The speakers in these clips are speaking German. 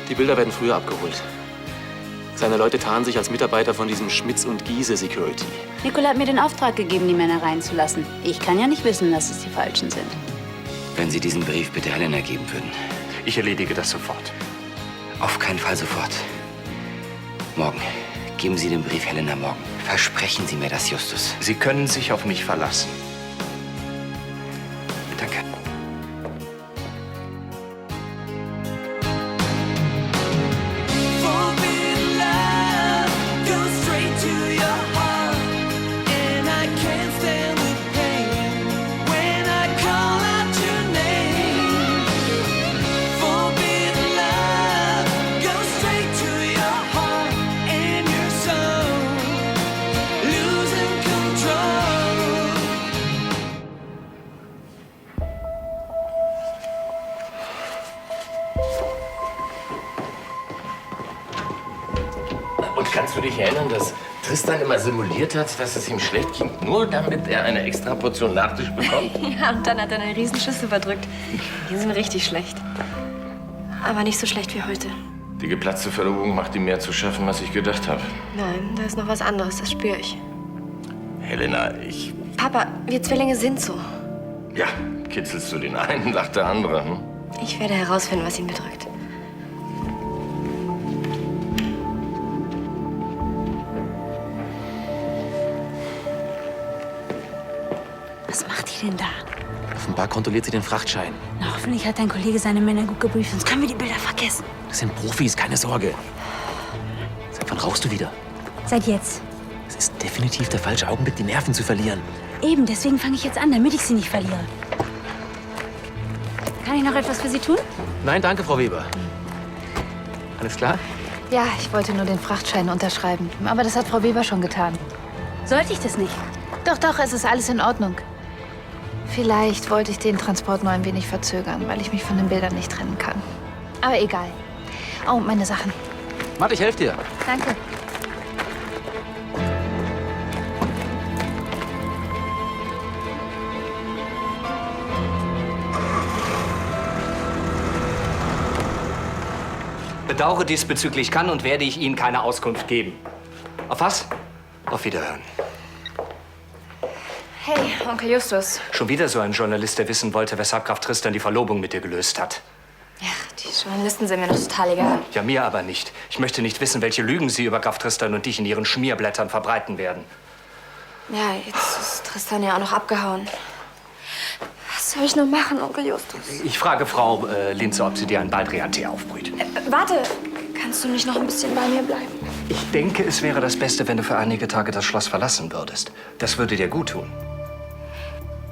Die Bilder werden früher abgeholt. Seine Leute tarnen sich als Mitarbeiter von diesem Schmitz und Giese Security. Nicola hat mir den Auftrag gegeben, die Männer reinzulassen. Ich kann ja nicht wissen, dass es die Falschen sind. Wenn Sie diesen Brief bitte Helena geben würden. Ich erledige das sofort. Auf keinen Fall sofort. Morgen. Geben Sie den Brief Helena morgen. Versprechen Sie mir das, Justus. Sie können sich auf mich verlassen. Danke. Und kannst du dich erinnern, dass Tristan immer simuliert hat, dass es ihm schlecht ging, nur damit er eine extra Portion Nachtisch bekommt? Ja, und dann hat er eine Riesenschüssel verdrückt. Die sind richtig schlecht. Aber nicht so schlecht wie heute. Die geplatzte Verlobung macht ihm mehr zu schaffen, als ich gedacht habe. Nein, da ist noch was anderes, das spüre ich. Helena, Papa, wir Zwillinge sind so. Ja, kitzelst du den einen, sagt der andere. Hm? Ich werde herausfinden, was ihn bedrückt. Was macht die denn da? Offenbar kontrolliert sie den Frachtschein. Na, hoffentlich hat dein Kollege seine Männer gut gebrieft, sonst können wir die Bilder vergessen. Das sind Profis, keine Sorge. Seit wann rauchst du wieder? Seit jetzt. Es ist definitiv der falsche Augenblick, die Nerven zu verlieren. Eben, deswegen fange ich jetzt an, damit ich sie nicht verliere. Kann ich noch etwas für Sie tun? Nein, danke, Frau Weber. Alles klar? Ja, ich wollte nur den Frachtschein unterschreiben. Aber das hat Frau Weber schon getan. Sollte ich das nicht? Doch, doch, es ist alles in Ordnung. Vielleicht wollte ich den Transport nur ein wenig verzögern, weil ich mich von den Bildern nicht trennen kann. Aber egal. Oh, meine Sachen. Warte, ich helfe dir. Danke. Bedauere diesbezüglich kann und werde ich Ihnen keine Auskunft geben. Auf was? Auf Wiederhören. Hey, Onkel Justus. Schon wieder so ein Journalist, der wissen wollte, weshalb Graf Tristan die Verlobung mit dir gelöst hat. Ja, die Journalisten sind mir noch total egal. Ja, mir aber nicht. Ich möchte nicht wissen, welche Lügen sie über Graf Tristan und dich in ihren Schmierblättern verbreiten werden. Ja, jetzt ist Tristan ja auch noch abgehauen. Was soll ich nur machen, Onkel Justus? Ich frage Frau Linze, ob sie dir einen Baldrian-Tee aufbrüht. Warte, kannst du nicht noch ein bisschen bei mir bleiben? Ich denke, es wäre das Beste, wenn du für einige Tage das Schloss verlassen würdest. Das würde dir gut tun.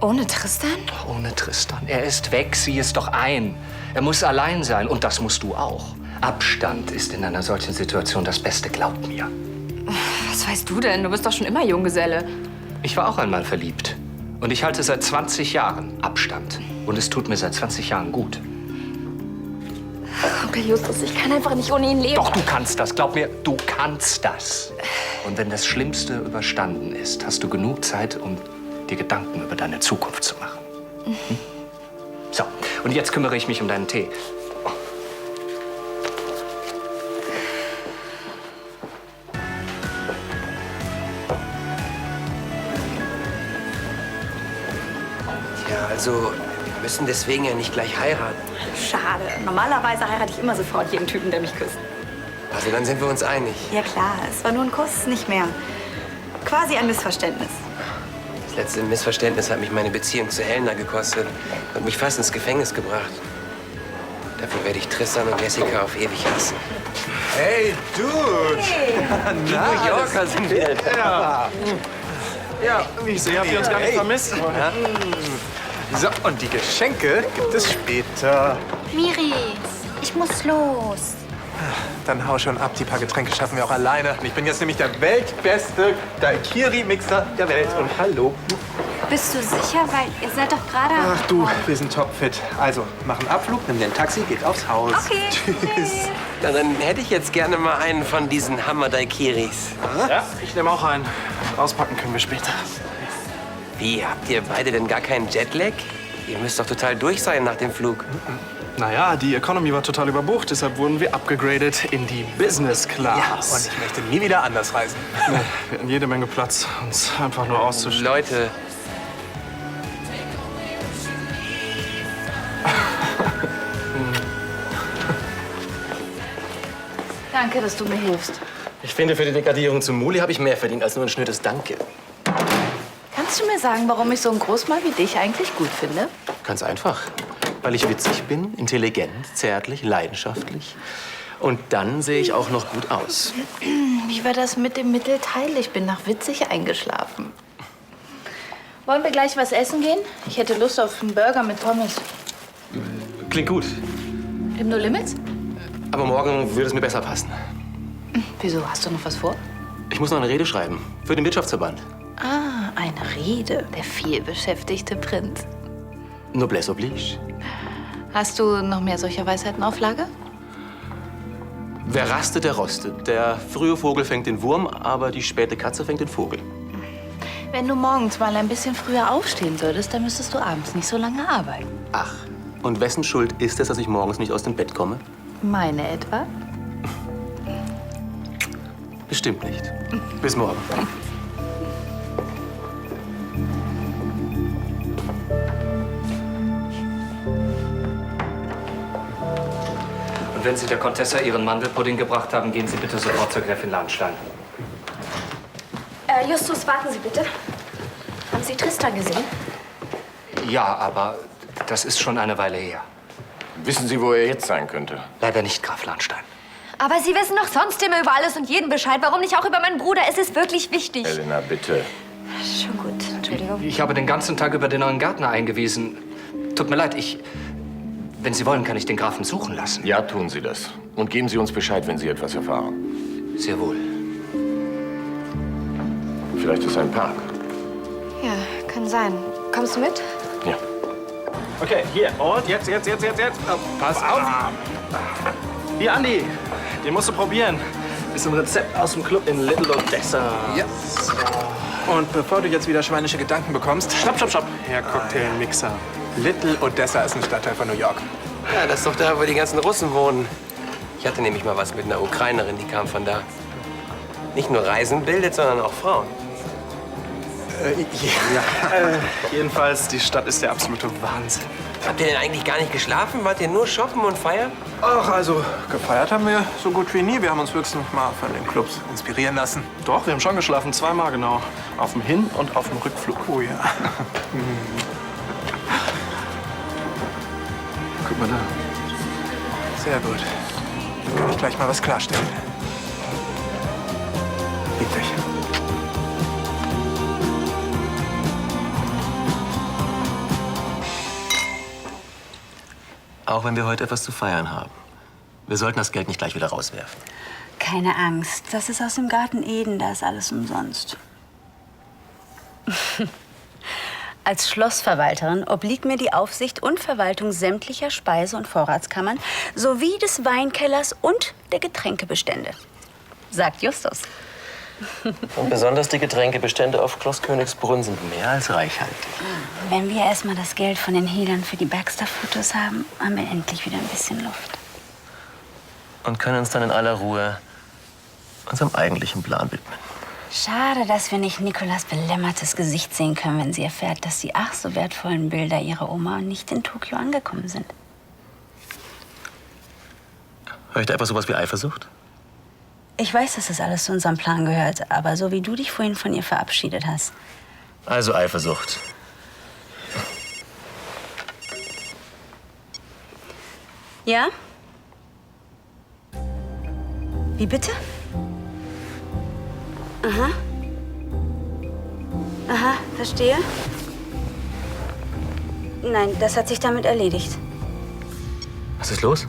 Ohne Tristan? Ohne Tristan. Er ist weg, sieh es doch ein. Er muss allein sein und das musst du auch. Abstand ist in einer solchen Situation das Beste, glaub mir. Was weißt du denn? Du bist doch schon immer Junggeselle. Ich war auch einmal verliebt. Und ich halte seit 20 Jahren Abstand. Und es tut mir seit 20 Jahren gut. Onkel Justus, ich kann einfach nicht ohne ihn leben. Doch, du kannst das. Glaub mir, du kannst das. Und wenn das Schlimmste überstanden ist, hast du genug Zeit, um dir Gedanken über deine Zukunft zu machen. Hm? So, und jetzt kümmere ich mich um deinen Tee. Ja, also, wir müssen deswegen ja nicht gleich heiraten. Schade. Normalerweise heirate ich immer sofort jeden Typen, der mich küsst. Also, dann sind wir uns einig. Ja klar, es war nur ein Kuss, nicht mehr. Quasi ein Missverständnis. Das letzte Missverständnis hat mich meine Beziehung zu Helena gekostet und mich fast ins Gefängnis gebracht. Dafür werde ich Tristan und Jessica auf ewig hassen. Hey, Dude! Hey. Die New Yorker sind wir. Ja, wie ich sehe, habt ihr uns gar nicht vermisst. Ja. So, und die Geschenke gibt es später. Miri, ich muss los. Dann hau schon ab, die paar Getränke schaffen wir auch alleine. Ich bin jetzt nämlich der weltbeste Daiquiri-Mixer der Welt. Und hallo. Bist du sicher? Weil ihr seid doch gerade... Ach du, wir sind topfit. Also, mach einen Abflug, nimm dir ein Taxi, geht aufs Haus. Okay. Tschüss. Na, dann hätte ich jetzt gerne mal einen von diesen Hammer-Daiquiris. Ja, ich nehme auch einen. Auspacken können wir später. Wie, habt ihr beide denn gar keinen Jetlag? Ihr müsst doch total durch sein nach dem Flug. Naja, die Economy war total überbucht, deshalb wurden wir upgegradet in die Business Class. Ja, und ich möchte nie wieder anders reisen. Wir hatten jede Menge Platz, uns einfach nur auszustellen. Leute, Danke, dass du mir hilfst. Ich finde, für die Dekadierung zum Muli habe ich mehr verdient als nur ein schnödes Danke. Kannst du mir sagen, warum ich so einen Großmal wie dich eigentlich gut finde? Ganz einfach. Weil ich witzig bin, intelligent, zärtlich, leidenschaftlich. Und dann sehe ich auch noch gut aus. Wie war das mit dem Mittelteil? Ich bin nach witzig eingeschlafen. Wollen wir gleich was essen gehen? Ich hätte Lust auf einen Burger mit Pommes. Klingt gut. Im No Limits? Aber morgen würde es mir besser passen. Wieso? Hast du noch was vor? Ich muss noch eine Rede schreiben. Für den Wirtschaftsverband. Ah, eine Rede. Der vielbeschäftigte Prinz. Noblesse oblige. Hast du noch mehr solcher Weisheiten auf Lager? Wer rastet, der rostet. Der frühe Vogel fängt den Wurm, aber die späte Katze fängt den Vogel. Wenn du morgens mal ein bisschen früher aufstehen würdest, dann müsstest du abends nicht so lange arbeiten. Ach, und wessen Schuld ist es, dass ich morgens nicht aus dem Bett komme? Meine etwa? Bestimmt nicht. Bis morgen. Und wenn Sie der Contessa Ihren Mandelpudding gebracht haben, gehen Sie bitte sofort zur Gräfin Lahnstein. Justus, warten Sie bitte. Haben Sie Tristan gesehen? Ja, aber das ist schon eine Weile her. Wissen Sie, wo er jetzt sein könnte? Leider nicht, Graf Lahnstein. Aber Sie wissen doch sonst immer über alles und jeden Bescheid. Warum nicht auch über meinen Bruder? Es ist wirklich wichtig. Elena, bitte. Schon gut, Entschuldigung. Ich habe den ganzen Tag über den neuen Gärtner eingewiesen. Tut mir leid, wenn Sie wollen, kann ich den Grafen suchen lassen. Ja, tun Sie das. Und geben Sie uns Bescheid, wenn Sie etwas erfahren. Sehr wohl. Vielleicht ist ein Park. Ja, kann sein. Kommst du mit? Ja. Okay, hier. Und jetzt. Pass auf. Hier, Andi. Den musst du probieren. Ist ein Rezept aus dem Club in Little Odessa. Ja. Und bevor du jetzt wieder schweinische Gedanken bekommst... Stopp. Herr Cocktailmixer. Little Odessa ist ein Stadtteil von New York. ja, das ist doch da, wo die ganzen Russen wohnen. Ich hatte nämlich mal was mit einer Ukrainerin, die kam von da. Nicht nur Reisen bildet, sondern auch Frauen. Jedenfalls, die Stadt ist der absolute Wahnsinn. Habt ihr denn eigentlich gar nicht geschlafen? Wart ihr nur shoppen und feiern? Ach, also gefeiert haben wir so gut wie nie. Wir haben uns höchstens mal von den Clubs inspirieren lassen. Doch, wir haben schon geschlafen, zweimal genau. Auf dem Hin- und auf dem Rückflug. Oh ja. Guck mal da. Sehr gut. Dann kann ich gleich mal was klarstellen. Lieb dich. Auch wenn wir heute etwas zu feiern haben. Wir sollten das Geld nicht gleich wieder rauswerfen. Keine Angst, das ist aus dem Garten Eden, da ist alles umsonst. Als Schlossverwalterin obliegt mir die Aufsicht und Verwaltung sämtlicher Speise- und Vorratskammern sowie des Weinkellers und der Getränkebestände, sagt Justus. Und besonders die Getränkebestände auf Schloss Königsbrunn sind mehr als reichhaltig. Wenn wir erstmal das Geld von den Hehlern für die Baxter-Fotos haben, haben wir endlich wieder ein bisschen Luft. Und können uns dann in aller Ruhe unserem eigentlichen Plan widmen. Schade, dass wir nicht Nicolas belämmertes Gesicht sehen können, wenn sie erfährt, dass die ach so wertvollen Bilder ihrer Oma nicht in Tokio angekommen sind. Höre ich da etwas sowas wie Eifersucht? Ich weiß, dass das alles zu unserem Plan gehört, aber so wie du dich vorhin von ihr verabschiedet hast. Also Eifersucht. Ja? Wie bitte? Aha. Aha, verstehe. Nein, das hat sich damit erledigt. Was ist los?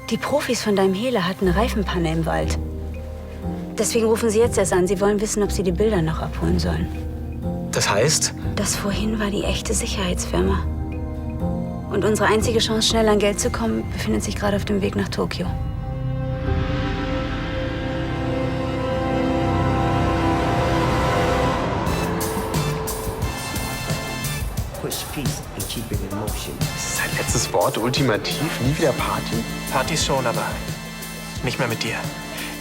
Die Profis von deinem Hehler hatten eine Reifenpanne im Wald. Deswegen rufen sie jetzt erst an. Sie wollen wissen, ob sie die Bilder noch abholen sollen. Das heißt? Das vorhin war die echte Sicherheitsfirma. Und unsere einzige Chance, schnell an Geld zu kommen, befindet sich gerade auf dem Weg nach Tokio. Sein letztes Wort ultimativ? Nie wieder Party? Partys schon, aber nicht mehr mit dir.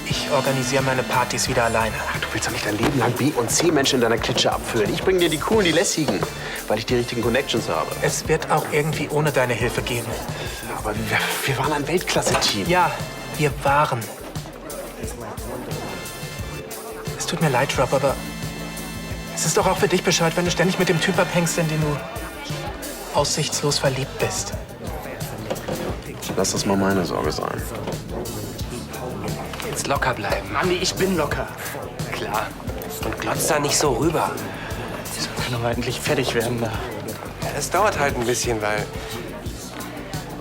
Ich organisiere meine Partys wieder alleine. Ach, du willst doch nicht dein Leben lang B- und C-Menschen in deiner Klitsche abfüllen. Ich bringe dir die coolen, die lässigen, weil ich die richtigen Connections habe. Es wird auch irgendwie ohne deine Hilfe gehen. Aber wir waren ein Weltklasse-Team. Ja, wir waren. Es tut mir leid, Rob, aber es ist doch auch für dich bescheuert, wenn du ständig mit dem Typ abhängst, in den du aussichtslos verliebt bist. Lass das mal meine Sorge sein. Jetzt locker bleiben. Andi, ich bin locker. Klar. Und glotz da nicht so rüber. Wir können aber endlich fertig werden da. Ja, es dauert halt ein bisschen, weil...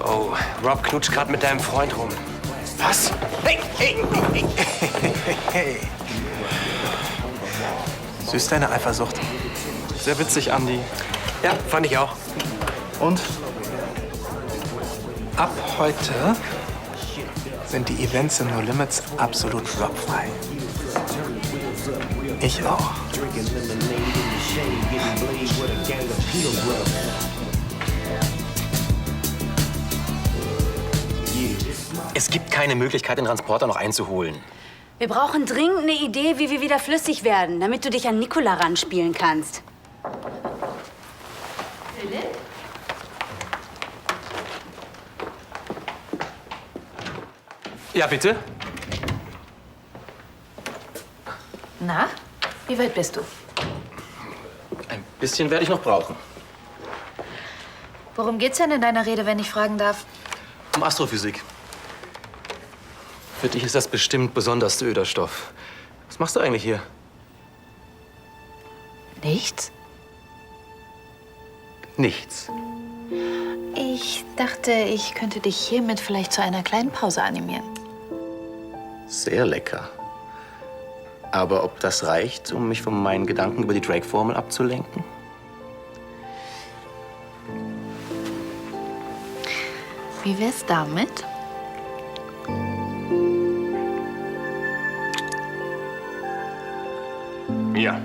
Oh, Rob knutscht gerade mit deinem Freund rum. Was? Hey, hey, hey, Hey. Süß deine Eifersucht. Sehr witzig, Andi. Ja, fand ich auch. Und? Ab heute sind die Events im No Limits absolut robfrei. Ich auch. Es gibt keine Möglichkeit, den Transporter noch einzuholen. Wir brauchen dringend eine Idee, wie wir wieder flüssig werden, damit du dich an Nicola ranspielen kannst. Philipp? Ja, bitte? Na, wie weit bist du? Ein bisschen werde ich noch brauchen. Worum geht's denn in deiner Rede, wenn ich fragen darf? Um Astrophysik. Für dich ist das bestimmt besonders öder Stoff. Was machst du eigentlich hier? Nichts? Nichts. Ich dachte, ich könnte dich hiermit vielleicht zu einer kleinen Pause animieren. Sehr lecker. Aber ob das reicht, um mich von meinen Gedanken über die Drake-Formel abzulenken? Wie wär's damit? Ja.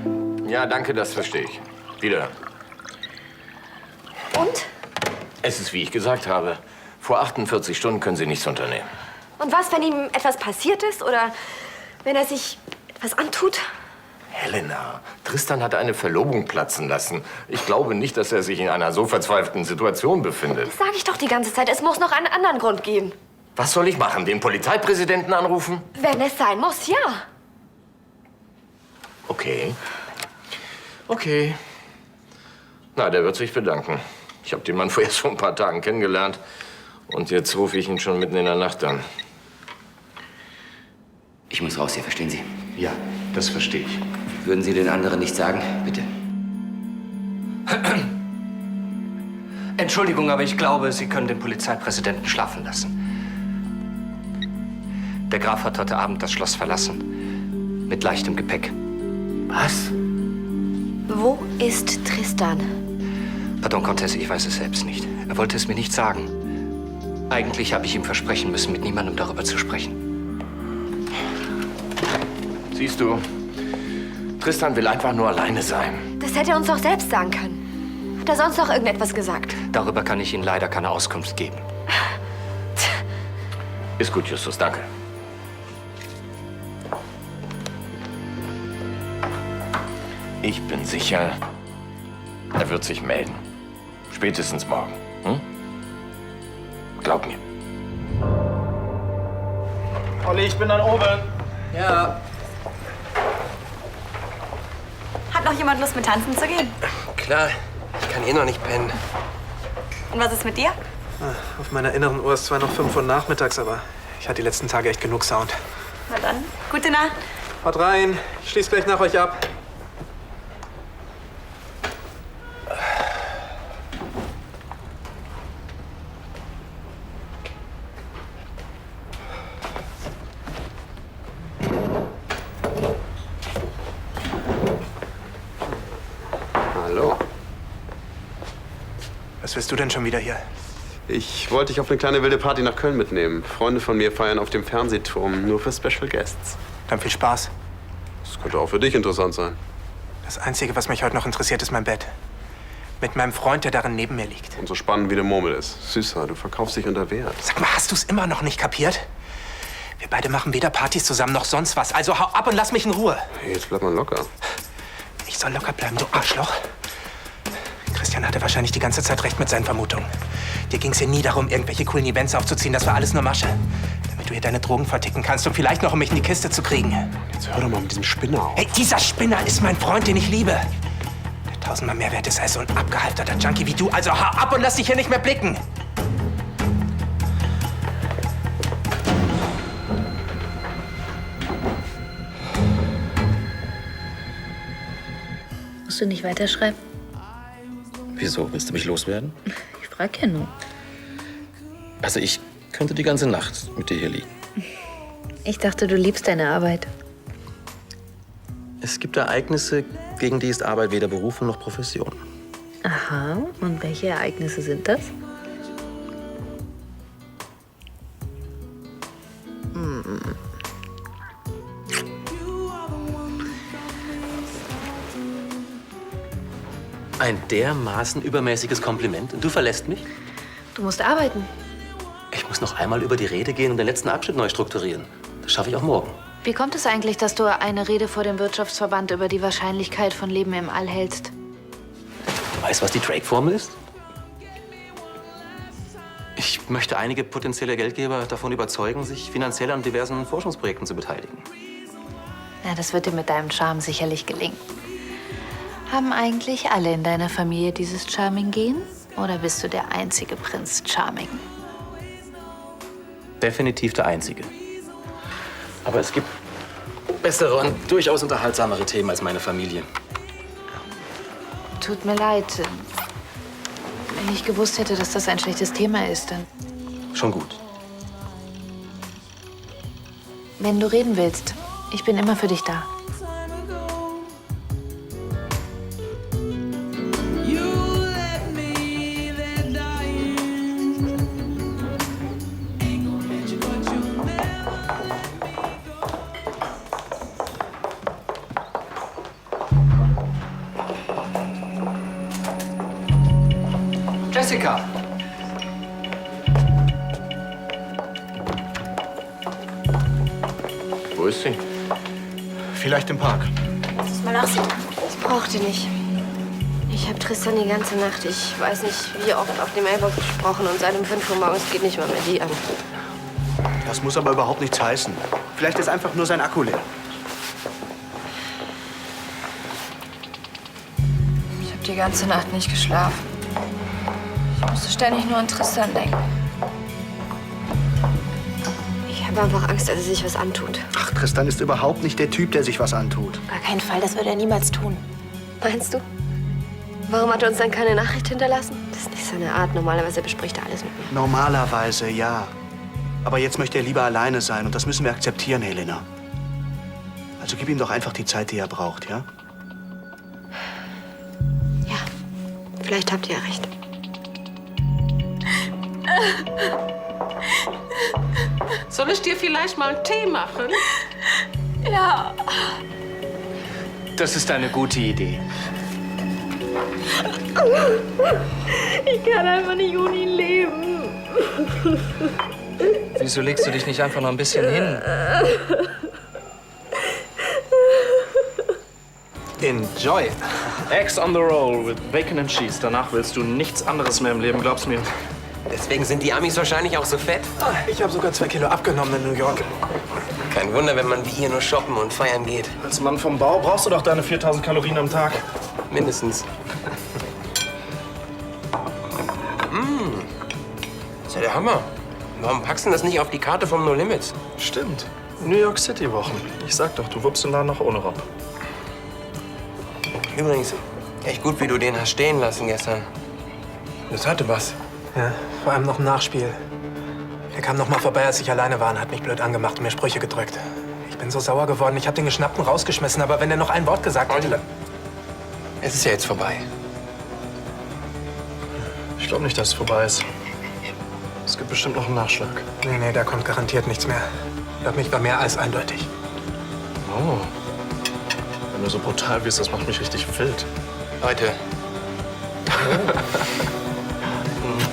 Ja, danke, das verstehe ich. Wieder. Und? Es ist, wie ich gesagt habe. Vor 48 Stunden können Sie nichts unternehmen. Und was, wenn ihm etwas passiert ist oder wenn er sich etwas antut? Helena, Tristan hat eine Verlobung platzen lassen. Ich glaube nicht, dass er sich in einer so verzweifelten Situation befindet. Das sage ich doch die ganze Zeit. Es muss noch einen anderen Grund geben. Was soll ich machen? Den Polizeipräsidenten anrufen? Wenn es sein muss, ja. Okay. Okay. Na, der wird sich bedanken. Ich habe den Mann vor erst vor ein paar Tagen kennengelernt. Und jetzt rufe ich ihn schon mitten in der Nacht an. Ich muss raus hier, verstehen Sie? Ja, das verstehe ich. Würden Sie den anderen nicht sagen? Bitte. Entschuldigung, aber ich glaube, Sie können den Polizeipräsidenten schlafen lassen. Der Graf hat heute Abend das Schloss verlassen. Mit leichtem Gepäck. Was? Wo ist Tristan? Pardon, Comtesse, ich weiß es selbst nicht. Er wollte es mir nicht sagen. Eigentlich habe ich ihm versprechen müssen, mit niemandem darüber zu sprechen. Siehst du, Tristan will einfach nur alleine sein. Das hätte er uns doch selbst sagen können. Hat er sonst noch irgendetwas gesagt? Darüber kann ich Ihnen leider keine Auskunft geben. Ist gut, Justus, danke. Ich bin sicher, er wird sich melden. Spätestens morgen. Hm? Glaub mir. Olli, ich bin dann oben. Ja. Hat noch jemand Lust, mit tanzen zu gehen? Klar, ich kann eh noch nicht pennen. Und was ist mit dir? Auf meiner inneren Uhr ist zwar noch 5 Uhr nachmittags, aber ich hatte die letzten Tage echt genug Sound. Na dann, gute Nacht. Haut rein, ich schließe gleich nach euch ab. Hallo. Was willst du denn schon wieder hier? Ich wollte dich auf eine kleine wilde Party nach Köln mitnehmen. Freunde von mir feiern auf dem Fernsehturm, nur für Special Guests. Dann viel Spaß. Das könnte auch für dich interessant sein. Das Einzige, was mich heute noch interessiert, ist mein Bett. Mit meinem Freund, der darin neben mir liegt. Und so spannend wie der Murmel ist. Süßer, du verkaufst dich unter Wert. Sag mal, hast du es immer noch nicht kapiert? Wir beide machen weder Partys zusammen noch sonst was. Also hau ab und lass mich in Ruhe. Hey, jetzt bleib mal locker. Ich soll locker bleiben, du Arschloch. Christian hatte wahrscheinlich die ganze Zeit recht mit seinen Vermutungen. Dir ging's hier nie darum, irgendwelche coolen Events aufzuziehen. Das war alles nur Masche. Damit du hier deine Drogen verticken kannst und vielleicht noch, um mich in die Kiste zu kriegen. Jetzt hör doch mal mit diesem Spinner auf. Hey, dieser Spinner ist mein Freund, den ich liebe. Der tausendmal mehr wert ist als so ein abgehalfterter Junkie wie du. Also hau ab und lass dich hier nicht mehr blicken. Musst du nicht weiterschreiben? Wieso? Willst du mich loswerden? Ich frag ja nur. Also ich könnte die ganze Nacht mit dir hier liegen. Ich dachte, du liebst deine Arbeit. Es gibt Ereignisse, gegen die ist Arbeit weder Berufung noch Profession. Aha, und welche Ereignisse sind das? Ein dermaßen übermäßiges Kompliment. Und du verlässt mich? Du musst arbeiten. Ich muss noch einmal über die Rede gehen und den letzten Abschnitt neu strukturieren. Das schaffe ich auch morgen. Wie kommt es eigentlich, dass du eine Rede vor dem Wirtschaftsverband über die Wahrscheinlichkeit von Leben im All hältst? Du weißt, was die Drake-Formel ist? Ich möchte einige potenzielle Geldgeber davon überzeugen, sich finanziell an diversen Forschungsprojekten zu beteiligen. Na, das wird dir mit deinem Charme sicherlich gelingen. Haben eigentlich alle in deiner Familie dieses Charming-Gen? Oder bist du der einzige Prinz Charming? Definitiv der einzige. Aber es gibt bessere und durchaus unterhaltsamere Themen als meine Familie. Tut mir leid. Wenn ich gewusst hätte, dass das ein schlechtes Thema ist, dann... Schon gut. Wenn du reden willst, ich bin immer für dich da. Jessica! Wo ist sie? Vielleicht im Park. Lass mal nachsehen. Ich brauch die nicht. Ich habe Tristan die ganze Nacht, ich weiß nicht wie oft, auf dem Mailbox gesprochen und seit um 5 Uhr morgens geht nicht mal mehr die an. Das muss aber überhaupt nichts heißen. Vielleicht ist einfach nur sein Akku leer. Ich habe die ganze Nacht nicht geschlafen. Ich musste ständig nur an Tristan denken. Ich habe einfach Angst, dass er sich was antut. Ach, Tristan ist überhaupt nicht der Typ, der sich was antut. Gar keinen Fall, das würde er niemals tun. Meinst du? Warum hat er uns dann keine Nachricht hinterlassen? Das ist nicht seine Art. Normalerweise bespricht er alles mit mir. Normalerweise, ja. Aber jetzt möchte er lieber alleine sein und das müssen wir akzeptieren, Helena. Also gib ihm doch einfach die Zeit, die er braucht, ja? Ja, vielleicht habt ihr ja recht. Soll ich dir vielleicht mal einen Tee machen? Ja. Das ist eine gute Idee. Ich kann einfach nicht ohne ihn leben. Wieso legst du dich nicht einfach noch ein bisschen hin? Enjoy. Eggs on the roll with bacon and cheese. Danach willst du nichts anderes mehr im Leben, glaub's mir. Deswegen sind die Amis wahrscheinlich auch so fett. Ich habe sogar 2 Kilo abgenommen in New York. Kein Wunder, wenn man wie hier nur shoppen und feiern geht. Als Mann vom Bau brauchst du doch deine 4000 Kalorien am Tag. Mindestens. Das ist ja der Hammer. Warum packst du das nicht auf die Karte vom No Limits? Stimmt. New York City Wochen. Ich sag doch, du wuppst den Laden noch ohne Rob. Übrigens, echt gut, wie du den hast stehen lassen gestern. Das hatte was. Ja, vor allem noch ein Nachspiel. Er kam noch mal vorbei, als ich alleine war und hat mich blöd angemacht und mir Sprüche gedrückt. Ich bin so sauer geworden. Ich habe den geschnappt und rausgeschmissen. Aber wenn er noch ein Wort gesagt hätte... Es ist ja jetzt vorbei. Ich glaube nicht, dass es vorbei ist. Es gibt bestimmt noch einen Nachschlag. Nee, da kommt garantiert nichts mehr. Für mich war mehr als eindeutig. Oh. Wenn du so brutal wirst, das macht mich richtig wild. Leute,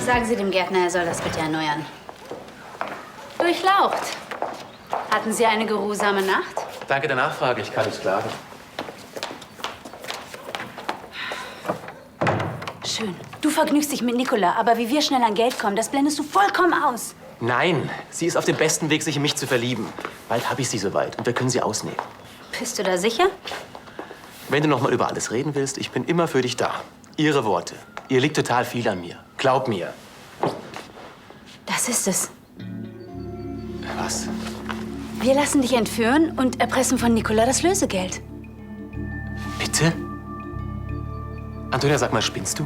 Sagen Sie dem Gärtner, er soll das bitte erneuern. Durchlaucht. Hatten Sie eine geruhsame Nacht? Danke der Nachfrage, ich kann nicht klagen. Schön. Du vergnügst dich mit Nicola, aber wie wir schnell an Geld kommen, das blendest du vollkommen aus. Nein, sie ist auf dem besten Weg, sich in mich zu verlieben. Bald habe ich sie soweit und wir können sie ausnehmen. Bist du da sicher? Wenn du noch mal über alles reden willst, ich bin immer für dich da. Ihre Worte. Ihr liegt total viel an mir. Glaub mir. Das ist es. Was? Wir lassen dich entführen und erpressen von Nicola das Lösegeld. Bitte? Antonia, sag mal, spinnst du?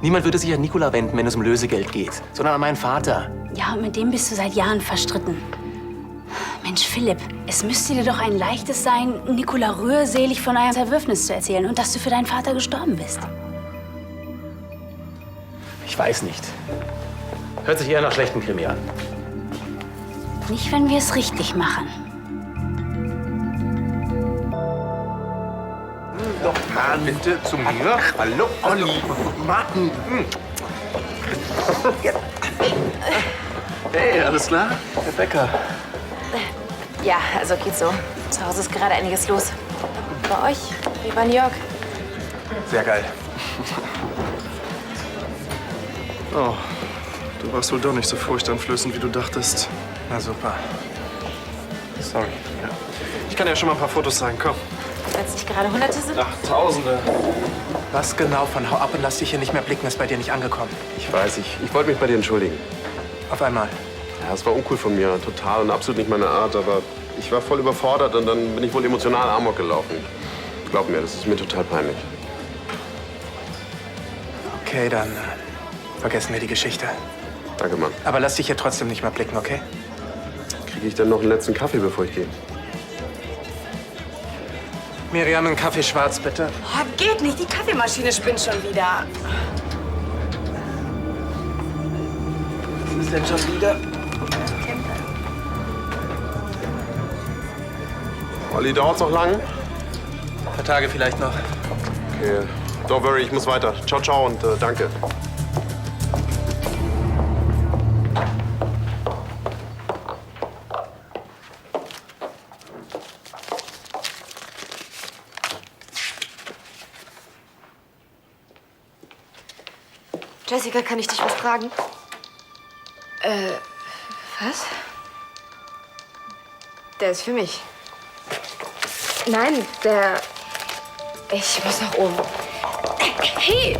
Niemand würde sich an Nicola wenden, wenn es um Lösegeld geht, sondern an meinen Vater. Ja, und mit dem bist du seit Jahren verstritten. Mensch, Philipp, es müsste dir doch ein leichtes sein, Nicola rührselig von einem Zerwürfnis zu erzählen und dass du für deinen Vater gestorben bist. Ich weiß nicht. Hört sich eher nach schlechten Krimi an. Nicht, wenn wir es richtig machen. Doch mal bitte zu mir. Hallo, Olli. Martin. Hey, alles klar? Herr Becker. Ja, also geht so. Zu Hause ist gerade einiges los. Bei euch? Wie war New York? Sehr geil. Oh, du warst wohl doch nicht so furchteinflößend, wie du dachtest. Na super. Sorry. Ja. Ich kann dir ja schon mal ein paar Fotos zeigen, komm. Weil es nicht gerade Hunderte sind? Ach, Tausende. Was genau von Hau ab und lass dich hier nicht mehr blicken ist bei dir nicht angekommen. Ich weiß, ich wollte mich bei dir entschuldigen. Auf einmal. Ja, es war uncool von mir, total und absolut nicht meine Art, aber ich war voll überfordert und dann bin ich wohl emotional Amok gelaufen. Glaub mir, das ist mir total peinlich. Okay, dann vergessen wir die Geschichte. Danke, Mann. Aber lass dich hier trotzdem nicht mehr blicken, okay? Kriege ich denn noch einen letzten Kaffee, bevor ich gehe? Miriam, einen Kaffee schwarz, bitte. Oh, geht nicht, die Kaffeemaschine spinnt schon wieder. Was ist denn schon wieder? Olli, dauert's noch lang? Ein paar Tage vielleicht noch. Okay, don't worry, ich muss weiter. Ciao, ciao und danke. Jessica, kann ich dich was fragen? Was? Der ist für mich. Nein, der... Ich muss nach oben. Hey!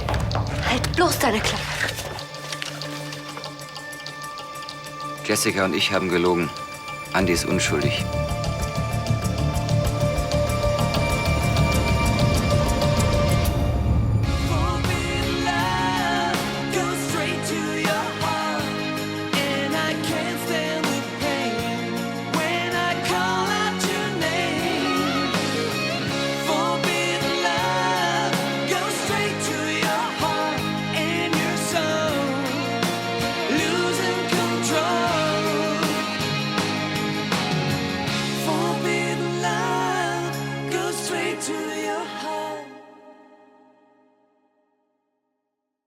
Halt bloß deine Klappe. Jessica und ich haben gelogen. Andi ist unschuldig.